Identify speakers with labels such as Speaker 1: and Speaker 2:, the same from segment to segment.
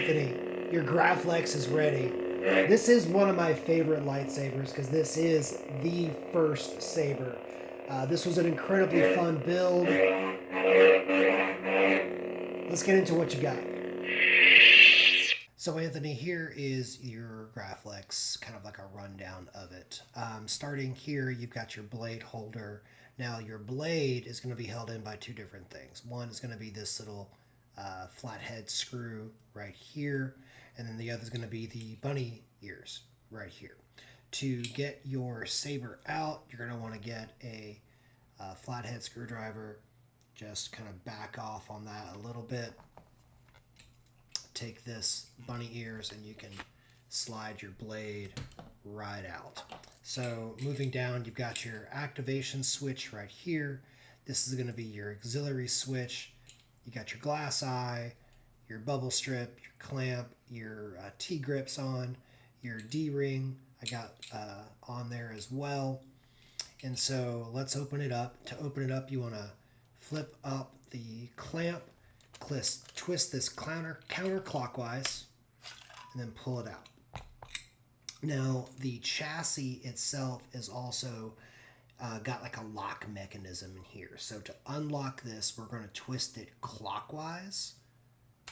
Speaker 1: Anthony, your Graflex is ready. This is one of my favorite lightsabers because this is the first saber. This was an incredibly fun build. Let's get into what you got. So Anthony, here is your Graflex, kind of like a rundown of it. Starting here, you've got your blade holder. Now your blade is going to be held in by two different things. One is going to be this little flathead screw right here, and then the other is going to be the bunny ears right here. To get your saber out, you're going to want to get a flathead screwdriver. Just kind of back off on that a little bit. Take this bunny ears and you can slide your blade right out. So moving down, you've got your activation switch right here. This is going to be your auxiliary switch. You got your glass eye, your bubble strip, your clamp, your T-grips on, your D-ring I got on there as well. And so let's open it up. To open it up, you want to flip up the clamp, twist this counterclockwise, and then pull it out. Now, the chassis itself is also got like a lock mechanism in here. So to unlock this, we're going to twist it clockwise.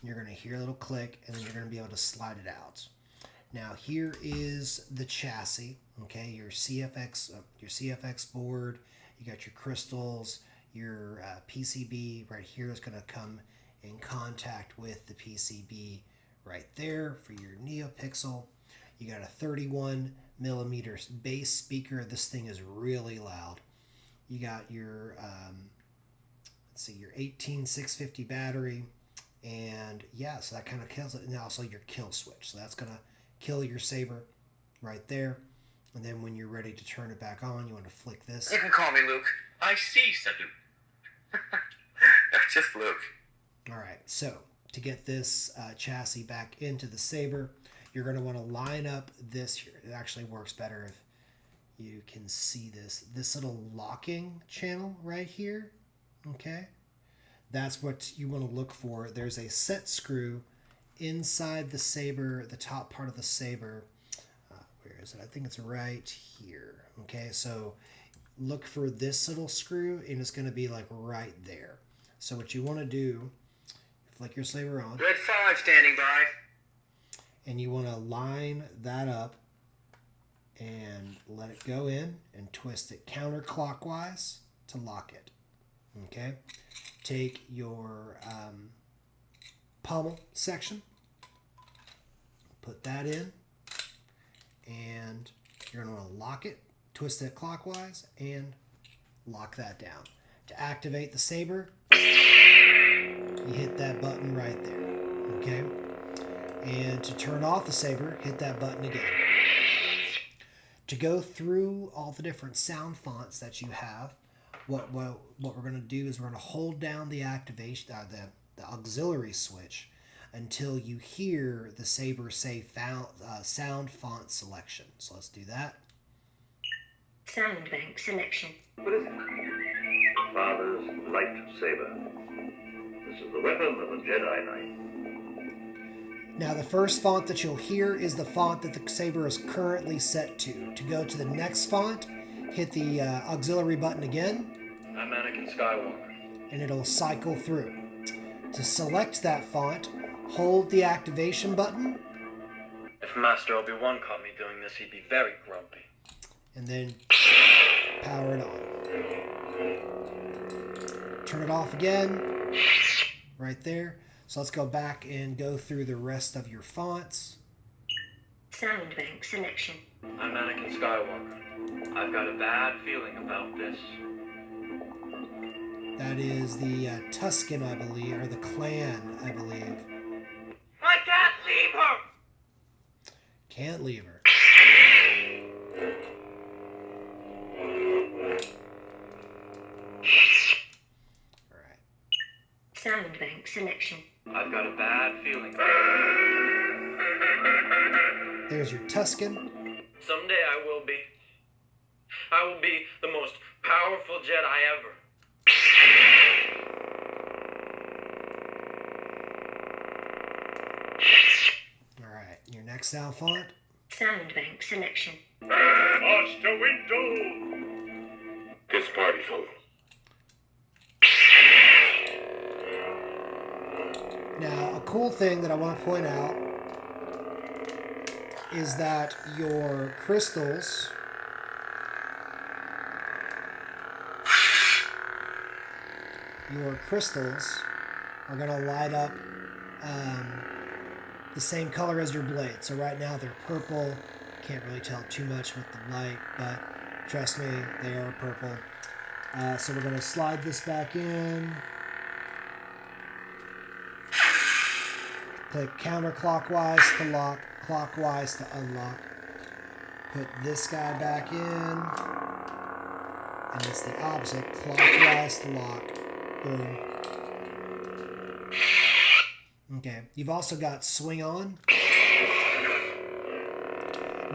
Speaker 1: You're going to hear a little click, and then you're going to be able to slide it out. Now, here is the chassis. Okay, your CFX board. You got your crystals. Your PCB right here is going to come in contact with the PCB right there for your neopixel. You got a 31 millimeter bass speaker. This thing is really loud. You got your let's see, your 18650 battery, and yeah, so that kind of kills it. And also your kill switch, so that's gonna kill your saber right there. And then when you're ready to turn it back on, you want to flick this.
Speaker 2: You can call me Luke. I see, Sadu. Just Luke.
Speaker 1: All right, so to get this chassis back into the saber, you're going to want to line up this here. It actually works better if you can see this little locking channel right here. Okay, that's what you want to look for. There's a set screw inside the saber, the top part of the saber. Where is it? I think it's right here. Okay, so look for this little screw, and it's going to be like right there. So what you want to do, flick your saber on.
Speaker 2: Red 5 standing by.
Speaker 1: And you want to line that up and let it go in and twist it counterclockwise to lock it. Okay? Take your pommel section, put that in, and you're going to want to lock it, twist it clockwise, and lock that down. To activate the saber, you hit that button right there. Okay? And to turn off the saber, hit that button again. To go through all the different sound fonts that you have, what we're going to do is we're going to hold down the activation, the auxiliary switch, until you hear the saber say sound font selection. So let's do that.
Speaker 3: Sound bank selection.
Speaker 4: What is it? Father's lightsaber. This is the weapon of a Jedi Knight.
Speaker 1: Now the first font that you'll hear is the font that the saber is currently set to. To go to the next font, hit the auxiliary button again.
Speaker 2: I'm Anakin Skywalker.
Speaker 1: And it'll cycle through. To select that font, hold the activation button.
Speaker 2: If Master Obi-Wan caught me doing this, he'd be very grumpy.
Speaker 1: And then power it on. Turn it off again. Right there. So let's go back and go through the rest of your fonts.
Speaker 3: Sound bank selection.
Speaker 2: I'm Anakin Skywalker. I've got a bad feeling about this.
Speaker 1: That is the Tusken, I believe, or the clan, I believe.
Speaker 2: I can't leave her!
Speaker 1: Can't leave her. Alright.
Speaker 3: Sound bank selection.
Speaker 2: I've got a bad feeling.
Speaker 1: There's your Tusken.
Speaker 2: Someday I will be. I will be the most powerful Jedi ever.
Speaker 1: Max out font.
Speaker 3: Sound bank selection.
Speaker 4: Watch the window!
Speaker 5: This party folk.
Speaker 1: Now, a cool thing that I want to point out is that your crystals are going to light up the same color as your blade. So right now they're purple. Can't really tell too much with the light, but trust me, they are purple. So we're going to slide this back in. Click counterclockwise to lock, clockwise to unlock. Put this guy back in. And it's the opposite, clockwise to lock. Boom. Okay, you've also got swing on.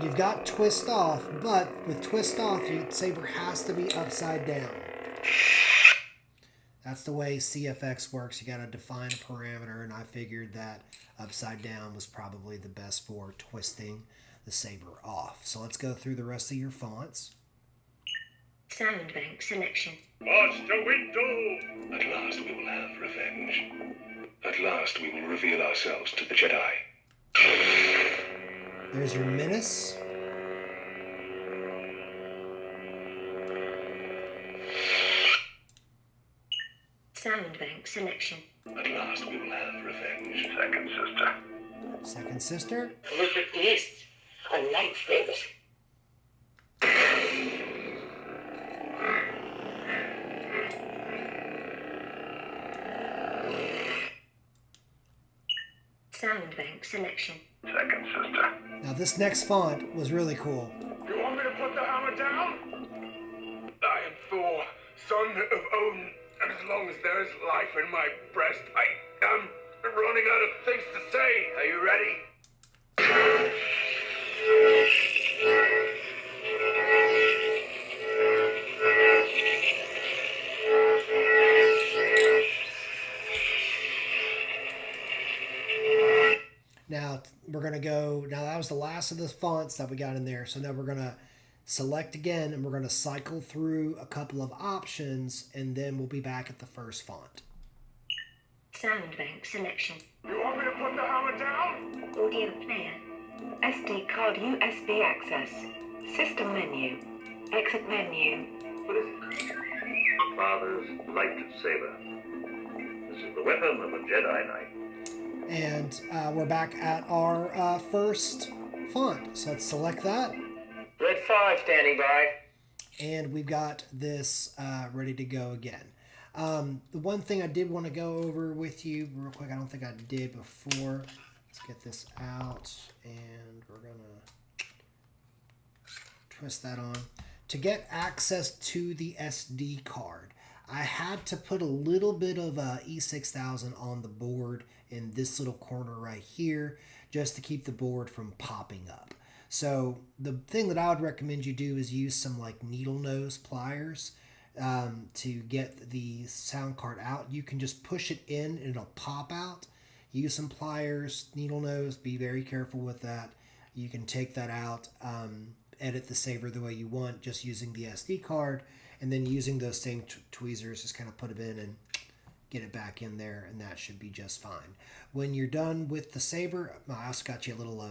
Speaker 1: You've got twist off, but with twist off, your saber has to be upside down. That's the way CFX works. You got to define a parameter, and I figured that upside down was probably the best for twisting the saber off. So let's go through the rest of your fonts.
Speaker 3: Sound bank selection.
Speaker 4: Watch the window!
Speaker 5: At last we will have revenge. At last we will reveal ourselves to the Jedi.
Speaker 1: There's your menace.
Speaker 3: Sound bank selection.
Speaker 5: At last we will have revenge.
Speaker 4: Second sister.
Speaker 1: Second sister.
Speaker 6: Look at this. A lightsaber.
Speaker 3: Sound bank selection.
Speaker 4: Second sister.
Speaker 1: Now this next font was really cool.
Speaker 2: You want me to put the hammer down? I am Thor, son of Odin, and as long as there is life in my breast, I am running out of things to say. Are you ready?
Speaker 1: Now we're going to go, now that was the last of the fonts that we got in there. So now we're going to select again and we're going to cycle through a couple of options and then we'll be back at the first font.
Speaker 3: Sound bank selection.
Speaker 2: You want me to put the hammer down?
Speaker 3: Audio player.
Speaker 7: SD card USB access. System menu. Exit menu.
Speaker 4: What is it? Father's lightsaber. This is the weapon of a Jedi Knight.
Speaker 1: And we're back at our first font. So let's select that.
Speaker 6: Red 5 standing by.
Speaker 1: And we've got this ready to go again. The one thing I did want to go over with you real quick, I don't think I did before. Let's get this out and we're going to twist that on. To get access to the SD card, I had to put a little bit of E6000 on the board in this little corner right here just to keep the board from popping up. So the thing that I would recommend you do is use some like needle nose pliers to get the sound card out. You can just push it in and it'll pop out. Use some pliers, needle nose, be very careful with that. You can take that out, edit the saber the way you want just using the SD card, and then using those same tweezers, just kind of put it in and get it back in there, and that should be just fine. When you're done with the saber, I also got you a little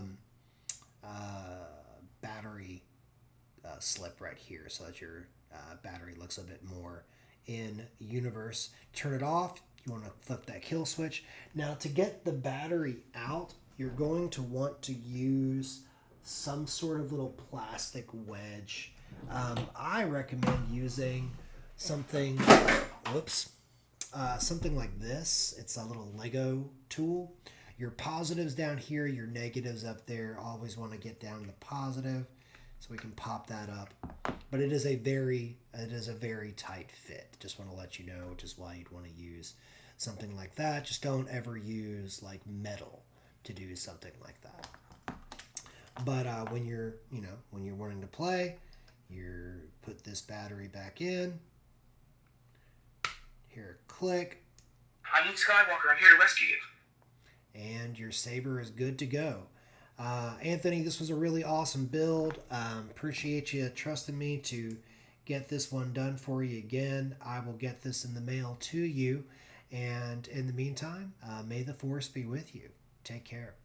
Speaker 1: battery slip right here so that your battery looks a bit more in universe. Turn it off. You want to flip that kill switch. Now to get the battery out, you're going to want to use some sort of little plastic wedge. I recommend using something, something like this. It's a little Lego tool. Your positives down here, your negatives up there. Always want to get down to the positive so we can pop that up. But it is a very tight fit. Just want to let you know, which is why you'd want to use something like that. Just don't ever use like metal to do something like that. But when you're wanting to play, you put this battery back in. Here, click.
Speaker 6: I'm Luke Skywalker. I'm here to rescue you.
Speaker 1: And your saber is good to go. Anthony, this was a really awesome build. Appreciate you trusting me to get this one done for you again. I will get this in the mail to you. And in the meantime, may the force be with you. Take care.